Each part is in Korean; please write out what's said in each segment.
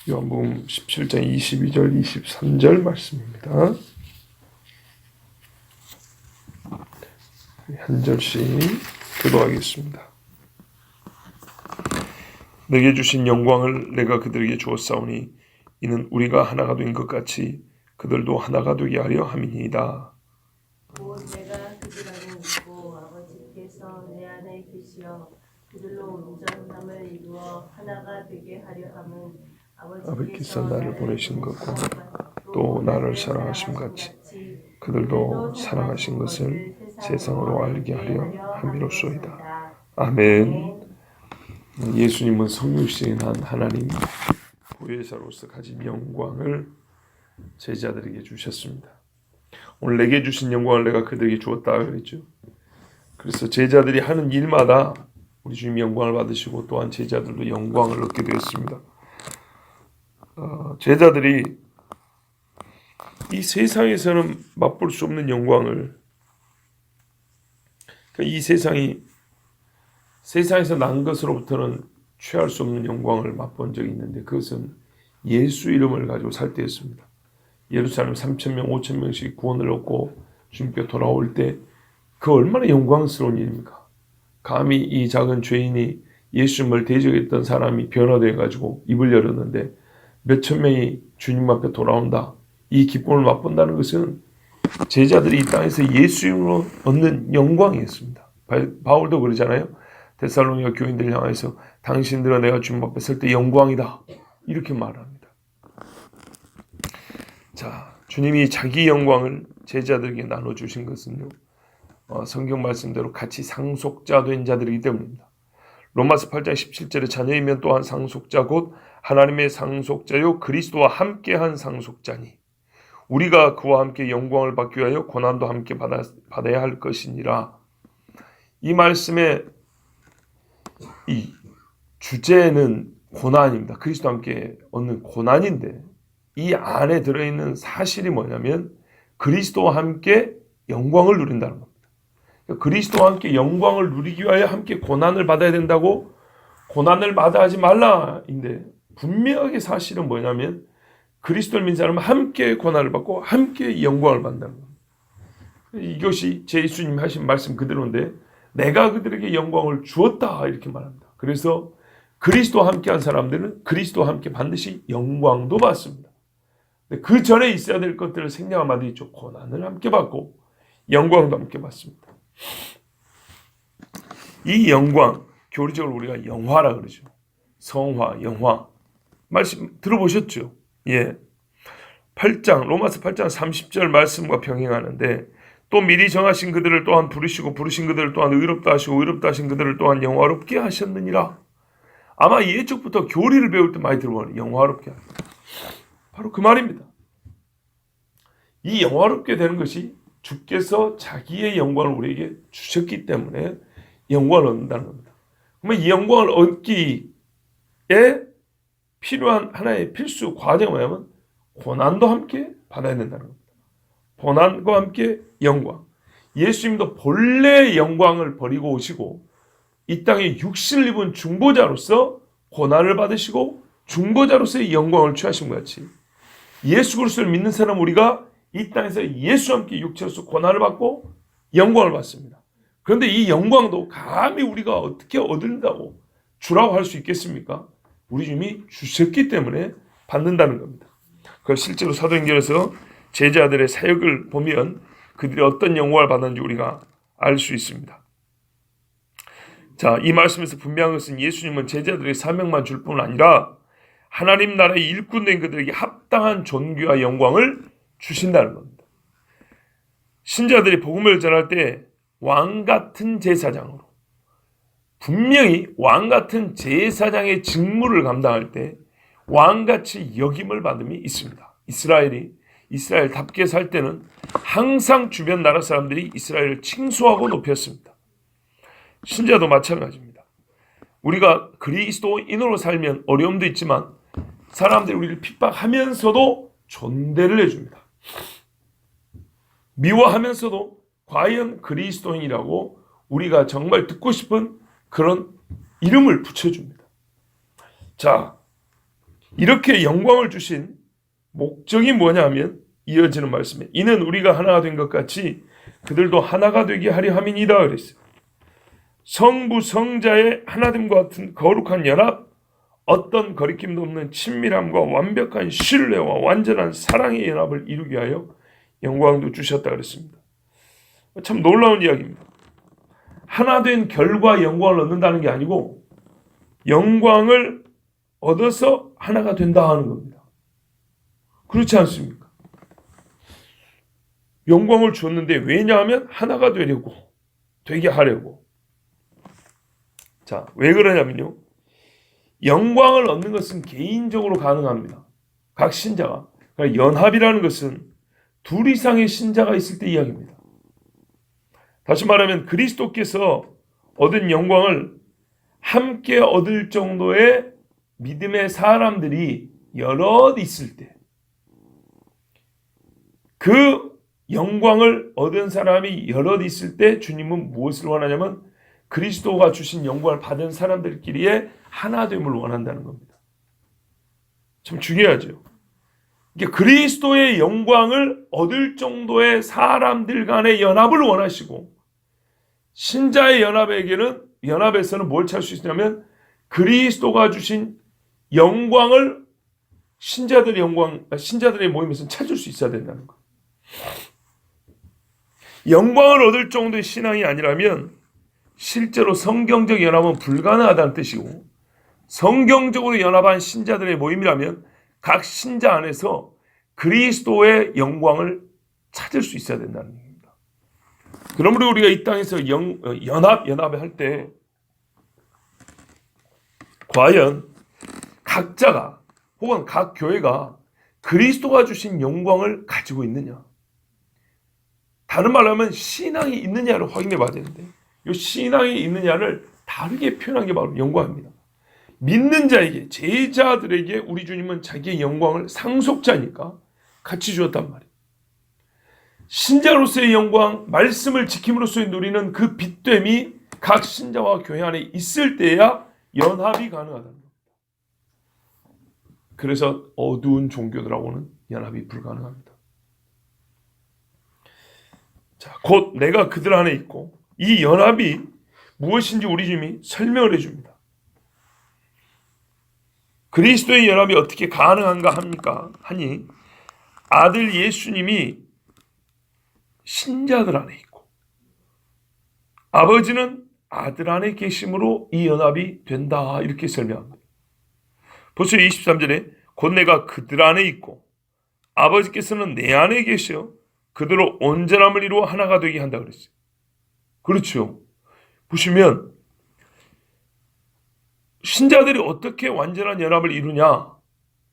요한복음 17장 22절 23절 말씀입니다. 한 절씩 기도하겠습니다. 내게 주신 영광을 내가 그들에게 주었사오니 이는 우리가 하나가 된 것 같이 그들도 하나가 되게 하려 함이니이다. 곧 내가 그들 안에 있고 아버지께서 내 안에 계시어 그들로 온전함을 이루어 하나가 되게 하려 함은 아버지께서 나를 보내신 것과 또 나를 사랑하심 같이 그들도 사랑하신 것을 세상으로 알게 하려 함이로소이다. 아멘. 예수님은 성육신한 하나님 보혜사로서 가진 영광을 제자들에게 주셨습니다. 오늘 내게 주신 영광을 내가 그들에게 주었다 그랬죠. 그래서 제자들이 하는 일마다 우리 주님 영광을 받으시고 또한 제자들도 영광을 얻게 되었습니다. 제자들이 이 세상에서는 맛볼 수 없는 영광을, 이 세상에서 난 것으로부터는 취할 수 없는 영광을 맛본 적이 있는데 그것은 예수 이름을 가지고 살 때였습니다. 예루살렘 3,000명, 5,000명씩 구원을 얻고 주님께 돌아올 때 그 얼마나 영광스러운 일입니까? 감히 이 작은 죄인이 예수님을 대적했던 사람이 변화되어 가지고 입을 열었는데 몇천 명이 주님 앞에 돌아온다. 이 기쁨을 맛본다는 것은 제자들이 이 땅에서 예수 이름으로 얻는 영광이었습니다. 바울도 그러잖아요. 데살로니가 교인들을 향해서 당신들은 내가 주님 앞에 설 때 영광이다. 이렇게 말합니다. 자, 주님이 자기 영광을 제자들에게 나눠주신 것은요. 성경 말씀대로 같이 상속자 된 자들이기 때문입니다. 로마서 8장 17절에 자녀이면 또한 상속자 곧 하나님의 상속자요 그리스도와 함께한 상속자니 우리가 그와 함께 영광을 받기 위하여 고난도 함께 받아야 할 것이니라. 이 말씀의 이 주제는 고난입니다. 그리스도와 함께 얻는 고난인데 이 안에 들어있는 사실이 뭐냐면 그리스도와 함께 영광을 누린다는 겁니다. 그리스도와 함께 영광을 누리기 위하여 함께 고난을 받아야 된다고 고난을 마다하지 말라인데 분명하게 사실은 뭐냐면 그리스도를 믿는 사람은 함께 고난을 받고 함께 영광을 받는다는 겁니다. 이것이 제 예수님이 하신 말씀 그대로인데 내가 그들에게 영광을 주었다 이렇게 말합니다. 그래서 그리스도와 함께한 사람들은 그리스도와 함께 반드시 영광도 받습니다. 그 전에 있어야 될 것들을 생략하면 있죠. 고난을 함께 받고 영광도 함께 받습니다. 이 영광 교리적으로 우리가 영화라 그러죠. 성화, 영화 말씀 들어보셨죠? 예. 8장 로마서 8장 30절 말씀과 병행하는데 또 미리 정하신 그들을 또한 부르시고 부르신 그들을 또한 의롭다 하시고 의롭다 하신 그들을 또한 영화롭게 하셨느니라. 아마 예적부터 교리를 배울 때 많이 들어보는 영화롭게 하셨다. 바로 그 말입니다. 이 영화롭게 되는 것이 주께서 자기의 영광을 우리에게 주셨기 때문에 영광을 얻는다는 겁니다. 그러면 이 영광을 얻기에 필요한 하나의 필수 과정이 뭐냐면 고난도 함께 받아야 된다는 겁니다. 고난과 함께 영광. 예수님도 본래의 영광을 버리고 오시고 이 땅에 육신을 입은 중보자로서 고난을 받으시고 중보자로서의 영광을 취하신 것 같이 예수 그리스도를 믿는 사람 우리가 이 땅에서 예수와 함께 육체로서 고난을 받고 영광을 받습니다. 그런데 이 영광도 감히 우리가 어떻게 얻는다고 주라고 할 수 있겠습니까? 우리 주님이 주셨기 때문에 받는다는 겁니다. 그걸 실제로 사도행전에서 제자들의 사역을 보면 그들이 어떤 영광을 받았는지 우리가 알 수 있습니다. 자, 이 말씀에서 분명한 것은 예수님은 제자들의 사명만 줄 뿐 아니라 하나님 나라의 일꾼된 그들에게 합당한 존귀와 영광을 주신다는 겁니다. 신자들이 복음을 전할 때 왕같은 제사장으로 분명히 왕같은 제사장의 직무를 감당할 때 왕같이 여김을 받음이 있습니다. 이스라엘이 이스라엘답게 살 때는 항상 주변 나라 사람들이 이스라엘을 칭송하고 높였습니다. 신자도 마찬가지입니다. 우리가 그리스도인으로 살면 어려움도 있지만 사람들이 우리를 핍박하면서도 존대를 해줍니다. 미워하면서도 과연 그리스도인이라고 우리가 정말 듣고 싶은 그런 이름을 붙여줍니다. 자, 이렇게 영광을 주신 목적이 뭐냐 하면 이어지는 말씀에 이는 우리가 하나가 된 것 같이 그들도 하나가 되게 하려 함이니이다 그랬어요. 성부 성자의 하나됨과 같은 거룩한 연합, 어떤 거리낌도 없는 친밀함과 완벽한 신뢰와 완전한 사랑의 연합을 이루게 하여 영광도 주셨다 그랬습니다. 참 놀라운 이야기입니다. 하나 된 결과 영광을 얻는다는 게 아니고 영광을 얻어서 하나가 된다 하는 겁니다. 그렇지 않습니까? 영광을 주었는데 왜냐하면 하나가 되게 하려고. 자, 왜 그러냐면요. 영광을 얻는 것은 개인적으로 가능합니다. 각 신자가. 그러니까 연합이라는 것은 둘 이상의 신자가 있을 때 이야기입니다. 다시 말하면 그리스도께서 얻은 영광을 함께 얻을 정도의 믿음의 사람들이 여럿 있을 때 그 영광을 얻은 사람이 여럿 있을 때 주님은 무엇을 원하냐면 그리스도가 주신 영광을 받은 사람들끼리의 하나됨을 원한다는 겁니다. 참 중요하죠. 이게 그리스도의 영광을 얻을 정도의 사람들 간의 연합을 원하시고 신자의 연합에서는 뭘 찾을 수 있냐면 그리스도가 주신 영광을 신자들의 모임에서는 찾을 수 있어야 된다는 것. 영광을 얻을 정도의 신앙이 아니라면 실제로 성경적 연합은 불가능하다는 뜻이고 성경적으로 연합한 신자들의 모임이라면 각 신자 안에서 그리스도의 영광을 찾을 수 있어야 된다는 겁니다. 그러므로 우리가 이 땅에서 연합을 할 때 과연 각자가 혹은 각 교회가 그리스도가 주신 영광을 가지고 있느냐? 다른 말로 하면 신앙이 있느냐를 확인해 봐야 되는데 이 신앙이 있느냐를 다르게 표현한 게 바로 영광입니다. 믿는 자에게, 제자들에게 우리 주님은 자기의 영광을 상속자니까 같이 주었단 말이에요. 신자로서의 영광, 말씀을 지킴으로써의 누리는 그 빛됨이 각 신자와 교회 안에 있을 때야 연합이 가능하다는 겁니다. 그래서 어두운 종교들하고는 연합이 불가능합니다. 자, 곧 내가 그들 안에 있고 이 연합이 무엇인지 우리 주님이 설명을 해줍니다. 그리스도의 연합이 어떻게 가능한가 합니까? 하니 아들 예수님이 신자들 안에 있고 아버지는 아들 안에 계심으로 이 연합이 된다 이렇게 설명합니다. 보세요. 23절에 곧 내가 그들 안에 있고 아버지께서는 내 안에 계셔 그들로 온전함을 이루어 하나가 되게 한다 그랬어요. 그렇죠. 보시면 신자들이 어떻게 완전한 연합을 이루냐,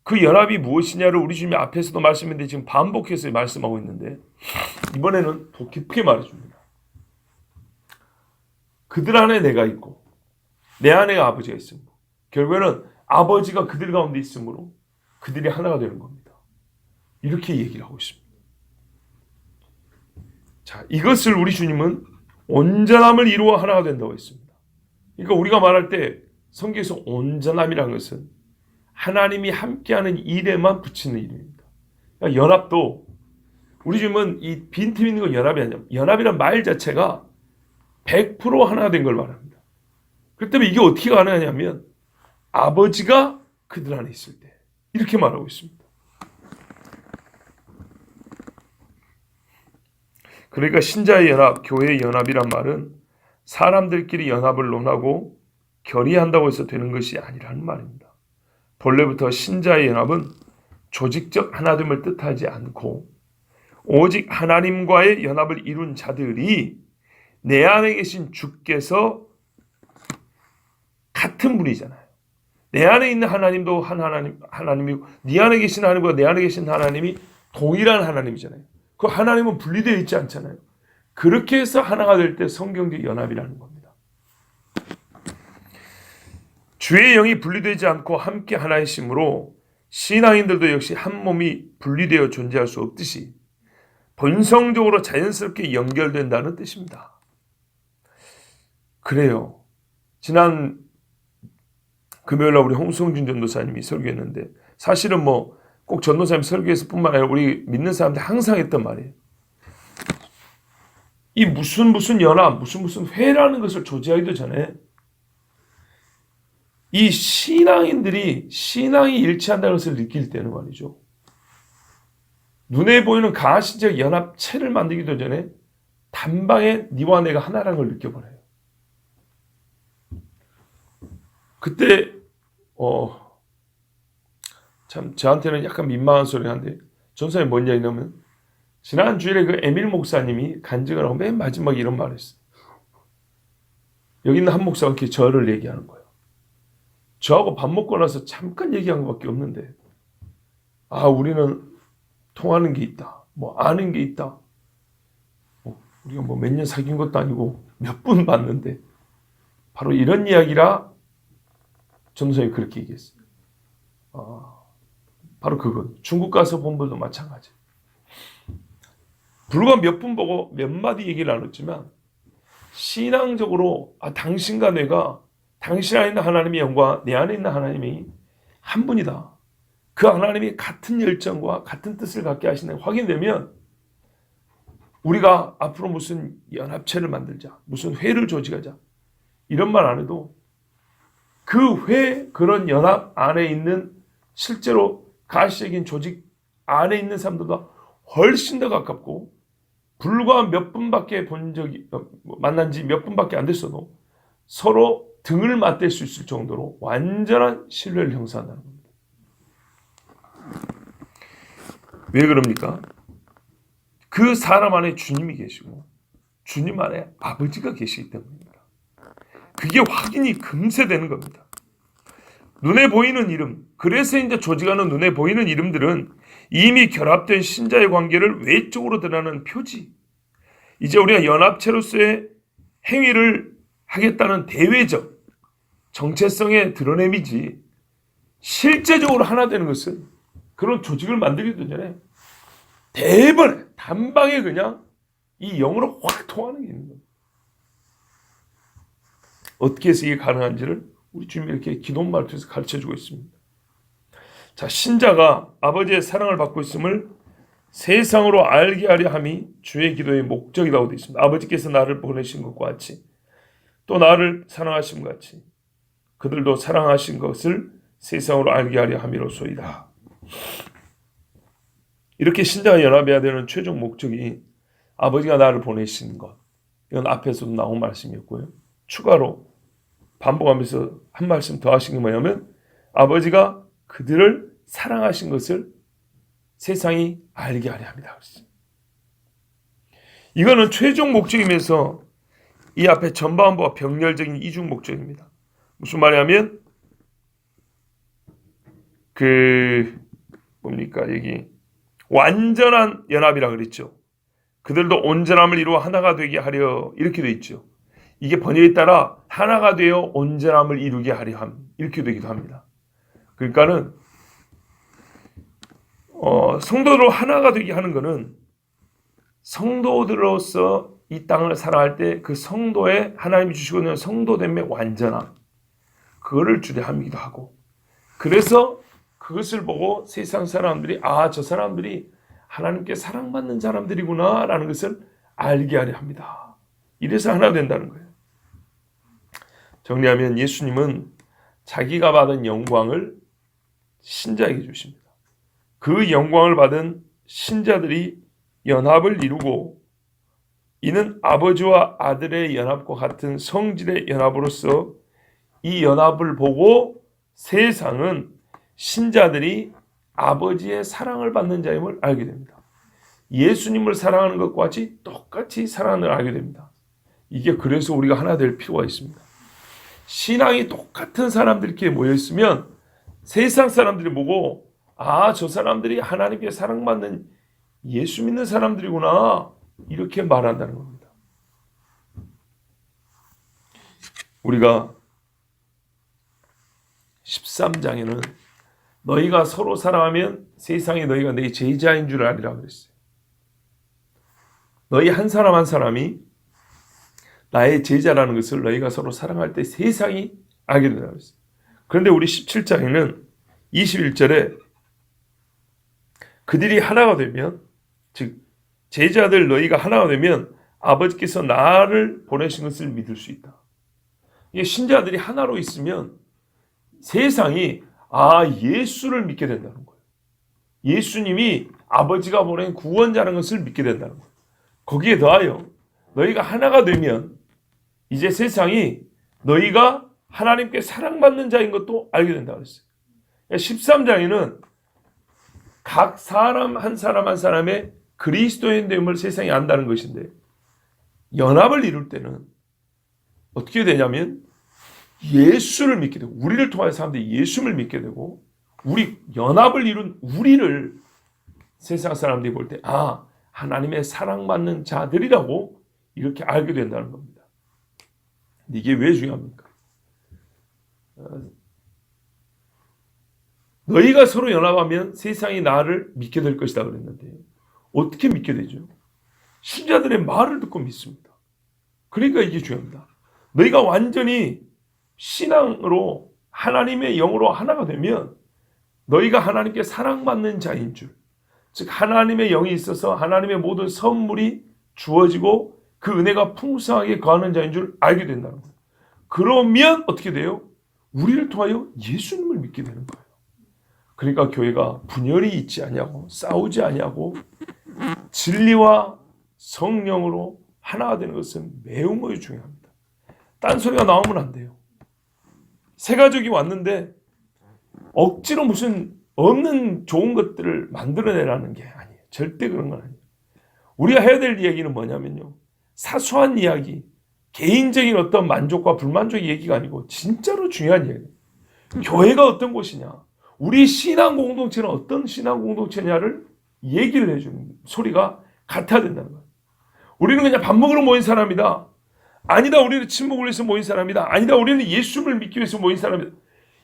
그 연합이 무엇이냐를 우리 주님이 앞에서도 말씀했는데 지금 반복해서 말씀하고 있는데 이번에는 더 깊게 말해줍니다. 그들 안에 내가 있고 내 안에 아버지가 있으므로 결국에는 아버지가 그들 가운데 있으므로 그들이 하나가 되는 겁니다. 이렇게 얘기를 하고 있습니다. 자, 이것을 우리 주님은 온전함을 이루어 하나가 된다고 했습니다. 그러니까 우리가 말할 때 성경에서 온전함이라는 것은 하나님이 함께하는 일에만 붙이는 이름입니다. 그러니까 연합도 우리 주님은 이 빈틈 있는 건 연합이 아니야. 연합이란 말 자체가 100% 하나가 된 걸 말합니다. 그렇기 때문에 이게 어떻게 가능하냐면 아버지가 그들 안에 있을 때 이렇게 말하고 있습니다. 그러니까 신자의 연합, 교회의 연합이란 말은 사람들끼리 연합을 논하고 결의한다고 해서 되는 것이 아니라는 말입니다. 본래부터 신자의 연합은 조직적 하나됨을 뜻하지 않고 오직 하나님과의 연합을 이룬 자들이 내 안에 계신 주께서 같은 분이잖아요. 내 안에 있는 하나님도 한 하나님이고 네 안에 계신 하나님과 내 안에 계신 하나님이 동일한 하나님이잖아요. 그 하나님은 분리되어 있지 않잖아요. 그렇게 해서 하나가 될 때 성경적 연합이라는 겁니다. 주의 영이 분리되지 않고 함께 하나이심으로 신앙인들도 역시 한 몸이 분리되어 존재할 수 없듯이 본성적으로 자연스럽게 연결된다는 뜻입니다. 그래요. 지난 금요일날 우리 홍성준 전도사님이 설교했는데 사실은 뭐 꼭 전도사님 설교에서뿐만 아니라 우리 믿는 사람들 항상 했던 말이에요. 이 무슨 연합, 무슨 회라는 것을 조제하기도 전에 이 신앙인들이 신앙이 일치한다는 것을 느낄 때는 말이죠. 눈에 보이는 가시적 연합체를 만들기도 전에 단방에 니와 내가 하나라는 걸 느껴버려요. 그때 참 저한테는 약간 민망한 소리가 한데 전사님 뭔 얘기냐면 지난 주일에 그 에밀 목사님이 간증을 하고 맨 마지막에 이런 말을 했어요. 여기 있는 한 목사가 이렇게 저를 얘기하는 거예요. 저하고 밥 먹고 나서 잠깐 얘기한 것밖에 없는데 우리는 통하는 게 있다. 뭐 아는 게 있다. 우리가 뭐 몇 년 사귄 것도 아니고 몇 분 봤는데 바로 이런 이야기라 전도사님이 그렇게 얘기했어요. 바로 그건 중국 가서 본 분도 마찬가지. 불과 몇 분 보고 몇 마디 얘기를 나눴지만 신앙적으로 당신과 내가 당신 안에 있는 하나님의 영과 내 안에 있는 하나님이 한 분이다. 그 하나님이 같은 열정과 같은 뜻을 갖게 하시는 게 확인되면 우리가 앞으로 무슨 연합체를 만들자, 무슨 회를 조직하자 이런 말 안 해도 그 회, 그런 연합 안에 있는 실제로 가시적인 조직 안에 있는 사람들보다 훨씬 더 가깝고 불과 몇 분밖에 만난 지 몇 분밖에 안 됐어도 서로 등을 맞댈 수 있을 정도로 완전한 신뢰를 형성한다는 겁니다. 왜 그럽니까? 그 사람 안에 주님이 계시고 주님 안에 아버지가 계시기 때문입니다. 그게 확인이 금세 되는 겁니다. 눈에 보이는 이름, 그래서 이제 조직하는 눈에 보이는 이름들은 이미 결합된 신자의 관계를 외적으로 드러나는 표지. 이제 우리가 연합체로서의 행위를 하겠다는 대외적 정체성의 드러냄이지 실제적으로 하나 되는 것은 그런 조직을 만들기도 전에 대번에 단방에 그냥 이 영으로 확 통하는 게 있는 겁니다. 어떻게 해서 이게 가능한지를 우리 주님이 이렇게 기도문을 통해서 가르쳐주고 있습니다. 자, 신자가 아버지의 사랑을 받고 있음을 세상으로 알게 하려 함이 주의 기도의 목적이라고 되어 있습니다. 아버지께서 나를 보내신 것과 같이 또 나를 사랑하신 것 같이 그들도 사랑하신 것을 세상으로 알게 하려 함이로소이다. 이렇게 신자가 연합해야 되는 최종 목적이 아버지가 나를 보내신 것. 이건 앞에서도 나온 말씀이었고요. 추가로 반복하면서 한 말씀 더 하신 게 뭐냐면 아버지가 그들을 사랑하신 것을 세상이 알게 하려 합니다. 이거는 최종 목적이면서 이 앞에 전반부와 병렬적인 이중 목적입니다. 무슨 말이냐면 여기 완전한 연합이라 그랬죠. 그들도 온전함을 이루어 하나가 되게 하려 이렇게 돼 있죠. 이게 번역에 따라 하나가 되어 온전함을 이루게 하려 함 이렇게 되기도 합니다. 그러니까는 성도로 하나가 되게 하는 것은 성도들로서 이 땅을 살아갈 때 그 성도의 하나님이 주시고 있는 성도됨의 완전함 그거를 주례함이기도 하고 그래서 그것을 보고 세상 사람들이 저 사람들이 하나님께 사랑받는 사람들이구나 라는 것을 알게 하려 합니다. 이래서 하나 된다는 거예요. 정리하면 예수님은 자기가 받은 영광을 신자에게 주십니다. 그 영광을 받은 신자들이 연합을 이루고 이는 아버지와 아들의 연합과 같은 성질의 연합으로서 이 연합을 보고 세상은 신자들이 아버지의 사랑을 받는 자임을 알게 됩니다. 예수님을 사랑하는 것과 같이 똑같이 사랑하는 걸 알게 됩니다. 이게 그래서 우리가 하나 될 필요가 있습니다. 신앙이 똑같은 사람들끼리 모여있으면 세상 사람들이 보고 저 사람들이 하나님께 사랑받는 예수 믿는 사람들이구나 이렇게 말한다는 겁니다. 우리가 13장에는 너희가 서로 사랑하면 세상에 너희가 내 제자인 줄 알리라 그랬어요. 너희 한 사람 한 사람이 나의 제자라는 것을 너희가 서로 사랑할 때 세상이 알게 된다고 했어요. 그런데 우리 17장에는 21절에 그들이 하나가 되면, 즉 제자들 너희가 하나가 되면 아버지께서 나를 보내신 것을 믿을 수 있다. 이게 신자들이 하나로 있으면 세상이 예수를 믿게 된다는 거예요. 예수님이 아버지가 보낸 구원자라는 것을 믿게 된다는 거예요. 거기에 더하여 너희가 하나가 되면 이제 세상이 너희가 하나님께 사랑받는 자인 것도 알게 된다고 했어요. 13장에는 각 사람 한 사람 한 사람의 그리스도인됨을 세상이 안다는 것인데, 연합을 이룰 때는 어떻게 되냐면 예수를 믿게 되고, 우리를 통하여 사람들이 예수를 믿게 되고, 우리 연합을 이룬 우리를 세상 사람들이 볼 때 하나님의 사랑받는 자들이라고 이렇게 알게 된다는 겁니다. 이게 왜 중요합니까? 너희가 서로 연합하면 세상이 나를 믿게 될 것이다 그랬는데 어떻게 믿게 되죠? 신자들의 말을 듣고 믿습니다. 그러니까 이게 중요합니다. 너희가 완전히 신앙으로 하나님의 영으로 하나가 되면 너희가 하나님께 사랑받는 자인 줄, 즉 하나님의 영이 있어서 하나님의 모든 선물이 주어지고 그 은혜가 풍성하게 거하는 자인 줄 알게 된다는 거예요. 그러면 어떻게 돼요? 우리를 통하여 예수님을 믿게 되는 거예요. 그러니까 교회가 분열이 있지 아니하고 싸우지 아니하고 진리와 성령으로 하나가 되는 것은 매우 중요합니다. 딴소리가 나오면 안 돼요. 새 가족이 왔는데 억지로 무슨 없는 좋은 것들을 만들어내라는 게 아니에요. 절대 그런 건 아니에요. 우리가 해야 될 이야기는 뭐냐면요, 사소한 이야기, 개인적인 어떤 만족과 불만족의 얘기가 아니고 진짜로 중요한 이야기예요. 교회가 어떤 곳이냐, 우리 신앙 공동체는 어떤 신앙 공동체냐를 얘기를 해주는 소리가 같아야 된다는 거예요. 우리는 그냥 밥 먹으러 모인 사람이다. 아니다, 우리는 친목을 위해서 모인 사람이다. 아니다, 우리는 예수를 믿기 위해서 모인 사람이다.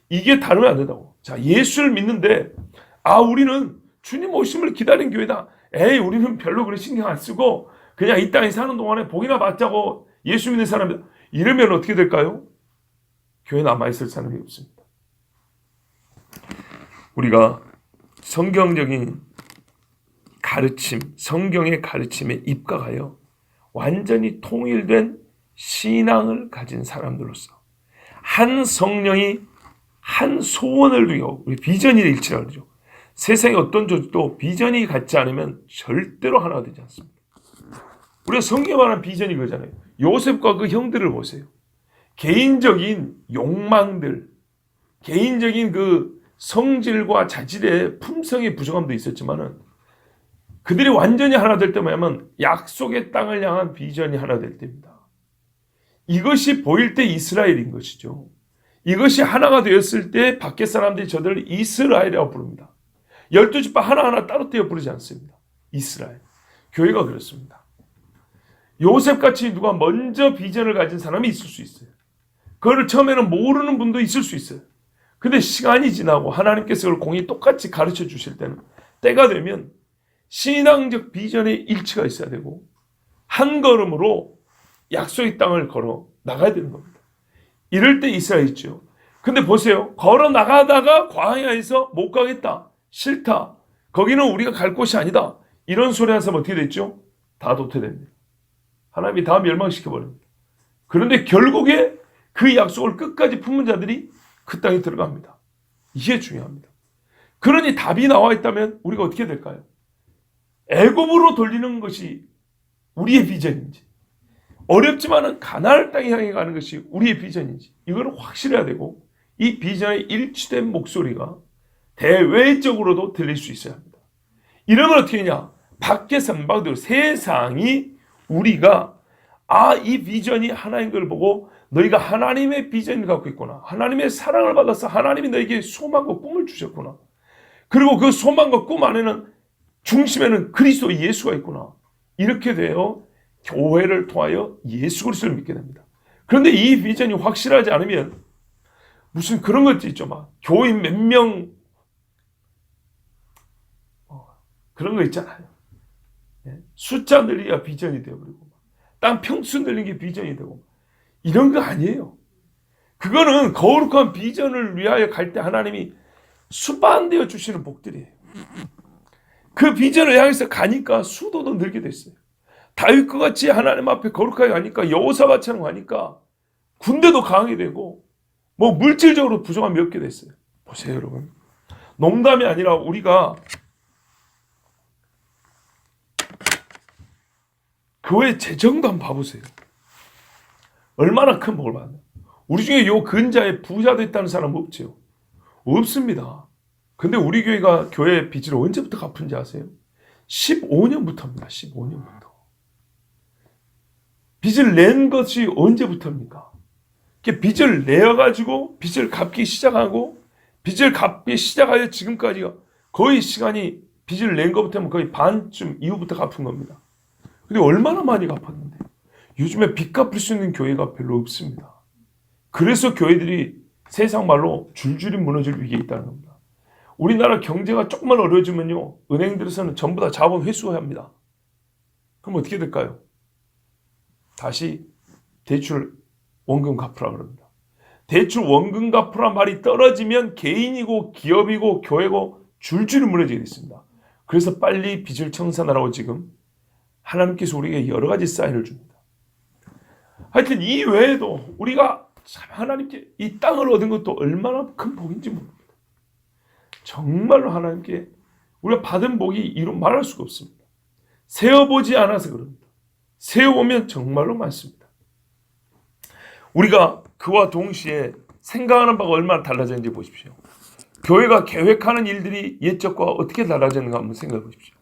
이게 다르면 안 된다고. 자, 예수를 믿는데 우리는 주님 오심을 기다린 교회다. 우리는 별로 그런 신경 안 쓰고 그냥 이 땅에 사는 동안에 복이나 받자고 예수 믿는 사람이다. 이러면 어떻게 될까요? 교회 남아있을 사람이 없습니다. 우리가 성경적인 가르침, 성경의 가르침에 입각하여 완전히 통일된 신앙을 가진 사람들로서 한 성령이 한 소원을 두고, 우리 비전이 일치라고 그러죠. 세상의 어떤 조직도 비전이 같지 않으면 절대로 하나가 되지 않습니다. 우리가 성경에 관한 비전이 그거잖아요. 요셉과 그 형들을 보세요. 개인적인 욕망들, 개인적인 그 성질과 자질의 품성의 부족함도 있었지만은 그들이 완전히 하나 될 때면 약속의 땅을 향한 비전이 하나 될 때입니다. 이것이 보일 때 이스라엘인 것이죠. 이것이 하나가 되었을 때 밖에 사람들이 저들을 이스라엘이라고 부릅니다. 12지파 하나하나 따로 떼어 부르지 않습니다. 이스라엘. 교회가 그렇습니다. 요셉같이 누가 먼저 비전을 가진 사람이 있을 수 있어요. 그걸 처음에는 모르는 분도 있을 수 있어요. 근데 시간이 지나고 하나님께서 그걸 공히 똑같이 가르쳐 주실 때는, 때가 되면 신앙적 비전의 일치가 있어야 되고 한 걸음으로 약속의 땅을 걸어 나가야 되는 겁니다. 이럴 때 이스라엘 있죠. 근데 보세요. 걸어 나가다가 광야에서 못 가겠다. 싫다. 거기는 우리가 갈 곳이 아니다. 이런 소리 하는 사람 어떻게 됐죠? 다 도태됩니다. 하나님이 다 멸망시켜버립니다. 그런데 결국에 그 약속을 끝까지 품은 자들이 그 땅에 들어갑니다. 이게 중요합니다. 그러니 답이 나와 있다면 우리가 어떻게 될까요? 애굽으로 돌리는 것이 우리의 비전인지, 어렵지만은 가나안 땅에 향해 가는 것이 우리의 비전인지, 이걸 확실해야 되고, 이 비전의 일치된 목소리가 대외적으로도 들릴 수 있어야 합니다. 이러면 어떻게 하냐? 밖에서 막대로 세상이 우리가 이 비전이 하나인 걸 보고 너희가 하나님의 비전을 갖고 있구나, 하나님의 사랑을 받아서 하나님이 너에게 소망과 꿈을 주셨구나, 그리고 그 소망과 꿈 안에는 중심에는 그리스도 예수가 있구나, 이렇게 되어 교회를 통하여 예수 그리스도를 믿게 됩니다. 그런데 이 비전이 확실하지 않으면 무슨 그런 것도 있죠. 막 교인 몇 명 그런 거 있잖아요. 숫자 늘리기가 비전이 되어버리고 땅 평수 늘리는 게 비전이 되고, 이런 거 아니에요. 그거는 거룩한 비전을 위하여 갈 때 하나님이 수반되어 주시는 복들이에요. 그 비전을 향해서 가니까 수도도 늘게 됐어요. 다윗과 같이 하나님 앞에 거룩하게 가니까 여호사밧처럼 가니까 군대도 강하게 되고 뭐 물질적으로 부족함이 없게 됐어요. 보세요 여러분. 농담이 아니라 우리가 교회 재정도 한번 봐보세요. 얼마나 큰 복을 받나. 우리 중에 요 근자에 부자 됐다는 사람 없죠? 없습니다. 근데 우리 교회가 교회 빚을 언제부터 갚은지 아세요? 15년부터입니다. 15년부터. 빚을 낸 것이 언제부터입니까? 빚을 내어가지고 빚을 갚기 시작하고 빚을 갚기 시작하여 지금까지가 거의 시간이 빚을 낸 것부터는 거의 반쯤 이후부터 갚은 겁니다. 근데 얼마나 많이 갚았는데 요즘에 빚 갚을 수 있는 교회가 별로 없습니다. 그래서 교회들이 세상 말로 줄줄이 무너질 위기에 있다는 겁니다. 우리나라 경제가 조금만 어려워지면요 은행들에서는 전부 다 자본 회수해야 합니다. 그럼 어떻게 될까요? 다시 대출 원금 갚으라 그럽니다. 대출 원금 갚으라 말이 떨어지면 개인이고 기업이고 교회고 줄줄이 무너지게 됐습니다. 그래서 빨리 빚을 청산하라고 지금 하나님께서 우리에게 여러 가지 사인을 줍니다. 하여튼 이 외에도 우리가 참 하나님께 이 땅을 얻은 것도 얼마나 큰 복인지 모릅니다. 정말로 하나님께 우리가 받은 복이 이루 말할 수가 없습니다. 세어보지 않아서 그럽니다. 세어보면 정말로 많습니다. 우리가 그와 동시에 생각하는 바가 얼마나 달라졌는지 보십시오. 교회가 계획하는 일들이 옛적과 어떻게 달라졌는가 한번 생각해 보십시오.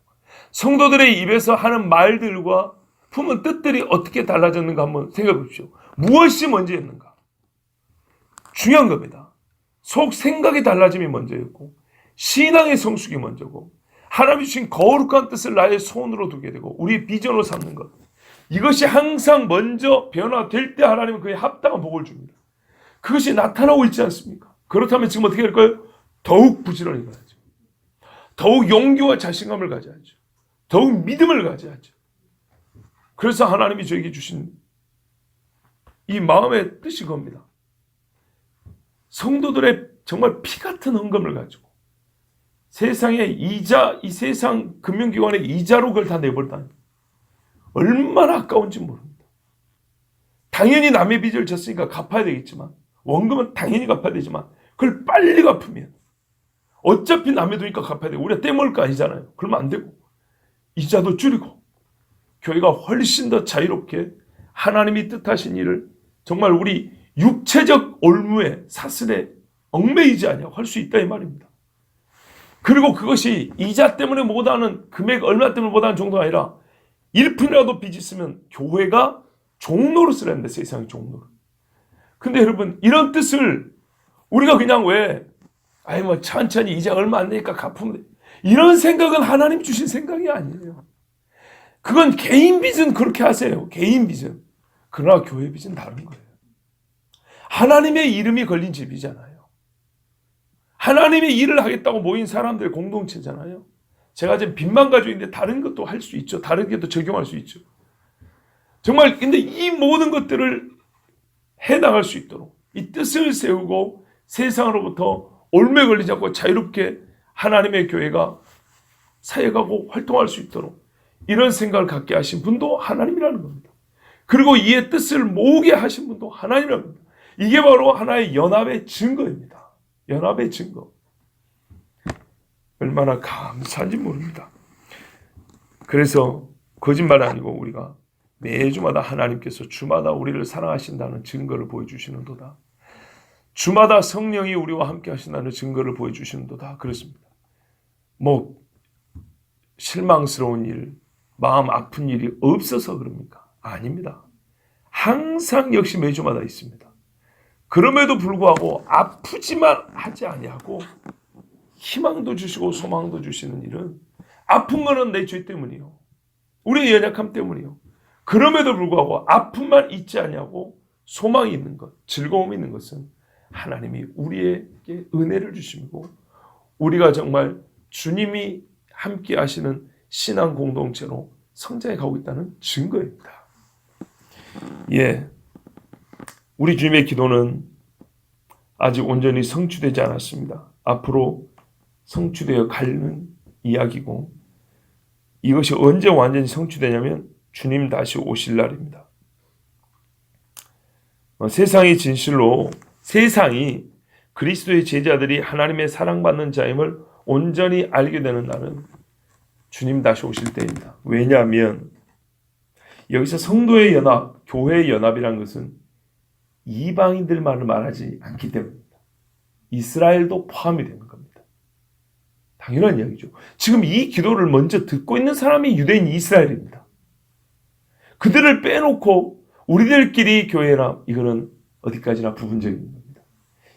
성도들의 입에서 하는 말들과 품은 뜻들이 어떻게 달라졌는가 한번 생각해 보십시오. 무엇이 먼저였는가? 중요한 겁니다. 속 생각이 달라짐이 먼저였고 신앙의 성숙이 먼저고 하나님이 주신 거룩한 뜻을 나의 손으로 두게 되고 우리의 비전으로 삼는 것, 이것이 항상 먼저 변화될 때 하나님은 그에 합당한 복을 줍니다. 그것이 나타나고 있지 않습니까? 그렇다면 지금 어떻게 할까요? 더욱 부지런히 가야죠. 더욱 용기와 자신감을 가져야죠. 더욱 믿음을 가져야죠. 그래서 하나님이 저에게 주신 이 마음의 뜻이 겁니다. 성도들의 정말 피 같은 헌금을 가지고 세상의 이자, 이 세상 금융기관의 이자로 그걸 다 내버리다니 얼마나 아까운지 모릅니다. 당연히 남의 빚을 졌으니까 갚아야 되겠지만 원금은 당연히 갚아야 되지만 그걸 빨리 갚으면 어차피 남의 돈이니까 갚아야 돼. 우리가 떼먹을 거 아니잖아요. 그러면 안 되고 이자도 줄이고 교회가 훨씬 더 자유롭게 하나님이 뜻하신 일을 정말 우리 육체적 올무에 사슬에 얽매이지 아니하고 할 수 있다 이 말입니다. 그리고 그것이 이자 때문에 못하는 금액 얼마 때문에 못하는 정도가 아니라 1푼이라도 빚이 있으면 교회가 종로로 쓰라는데 세상의 종로를. 근데 여러분 이런 뜻을 우리가 그냥 왜 뭐 천천히 이자 얼마 안 되니까 갚으면 돼. 이런 생각은 하나님 주신 생각이 아니에요. 그건 개인 빚은 그렇게 하세요. 개인 빚은. 그러나 교회 빚은 다른 거예요. 하나님의 이름이 걸린 집이잖아요. 하나님의 일을 하겠다고 모인 사람들의 공동체잖아요. 제가 지금 빚만 가지고 있는데 다른 것도 할 수 있죠. 다른 것도 적용할 수 있죠. 정말 근데 이 모든 것들을 해나갈 수 있도록 이 뜻을 세우고 세상으로부터 올매 걸리지 않고 자유롭게 하나님의 교회가 사역하고 활동할 수 있도록 이런 생각을 갖게 하신 분도 하나님이라는 겁니다. 그리고 이의 뜻을 모으게 하신 분도 하나님이라는 겁니다. 이게 바로 하나의 연합의 증거입니다. 연합의 증거. 얼마나 감사한지 모릅니다. 그래서 거짓말 아니고 우리가 매주마다 하나님께서 주마다 우리를 사랑하신다는 증거를 보여주시는도다. 주마다 성령이 우리와 함께 하신다는 증거를 보여주시는도다. 그렇습니다. 뭐 실망스러운 일, 마음 아픈 일이 없어서 그럽니까? 아닙니다. 항상 역시 매주마다 있습니다. 그럼에도 불구하고 아프지만 하지 아니하고 희망도 주시고 소망도 주시는 일은 아픈 거는 내 죄 때문이요. 우리의 연약함 때문이요. 그럼에도 불구하고 아픔만 있지 아니하고 소망이 있는 것, 즐거움이 있는 것은 하나님이 우리에게 은혜를 주시고 우리가 정말 주님이 함께 하시는 신앙 공동체로 성장해 가고 있다는 증거입니다. 예, 우리 주님의 기도는 아직 온전히 성취되지 않았습니다. 앞으로 성취되어 가는 이야기고 이것이 언제 완전히 성취되냐면 주님 다시 오실 날입니다. 세상이 진실로 세상이 그리스도의 제자들이 하나님의 사랑받는 자임을 온전히 알게 되는 날은 주님 다시 오실 때입니다. 왜냐하면 여기서 성도의 연합, 교회의 연합이라는 것은 이방인들만을 말하지 않기 때문입니다. 이스라엘도 포함이 되는 겁니다. 당연한 이야기죠. 지금 이 기도를 먼저 듣고 있는 사람이 유대인 이스라엘입니다. 그들을 빼놓고 우리들끼리 교회라 이거는 어디까지나 부분적인 겁니다.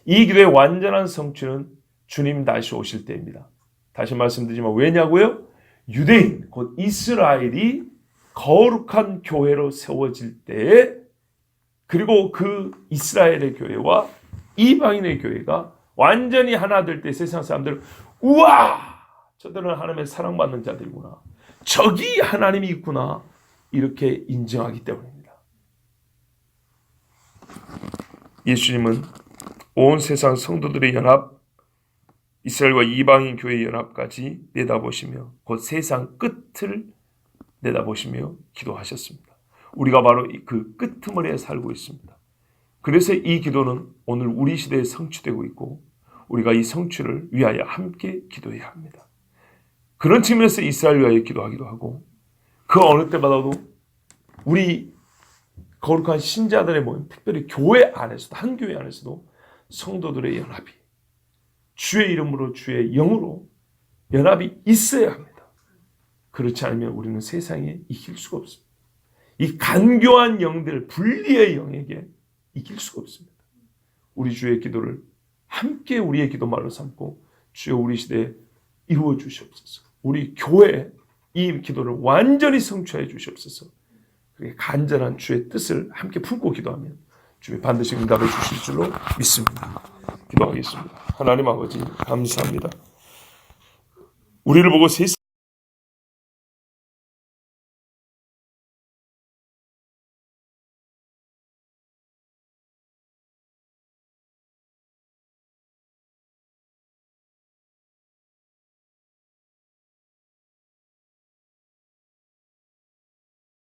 이 기도의 완전한 성취는 주님 다시 오실 때입니다. 다시 말씀드리지만 왜냐고요? 유대인 곧 이스라엘이 거룩한 교회로 세워질 때에 그리고 그 이스라엘의 교회와 이방인의 교회가 완전히 하나 될 때 세상 사람들 우와 저들은 하나님의 사랑받는 자들이구나 저기 하나님이 있구나 이렇게 인정하기 때문입니다. 예수님은 온 세상 성도들의 연합 이스라엘과 이방인 교회의 연합까지 내다보시며 곧 세상 끝을 내다보시며 기도하셨습니다. 우리가 바로 그 끄트머리에 살고 있습니다. 그래서 이 기도는 오늘 우리 시대에 성취되고 있고 우리가 이 성취를 위하여 함께 기도해야 합니다. 그런 측면에서 이스라엘 위하여 기도하기도 하고 그 어느 때마다도 우리 거룩한 신자들의 모임, 특별히 교회 안에서도 한 교회 안에서도 성도들의 연합이 주의 이름으로 주의 영으로 연합이 있어야 합니다. 그렇지 않으면 우리는 세상에 이길 수가 없습니다. 이 간교한 영들, 분리의 영에게 이길 수가 없습니다. 우리 주의 기도를 함께 우리의 기도말로 삼고 주여 우리 시대에 이루어 주시옵소서. 우리 교회에 이 기도를 완전히 성취해 주시옵소서. 그렇게 간절한 주의 뜻을 함께 품고 기도하면 주의 반드시 응답해 주실 줄로 믿습니다. 기도하겠습니다. 하나님 아버지 감사합니다. 우리를 보고 세상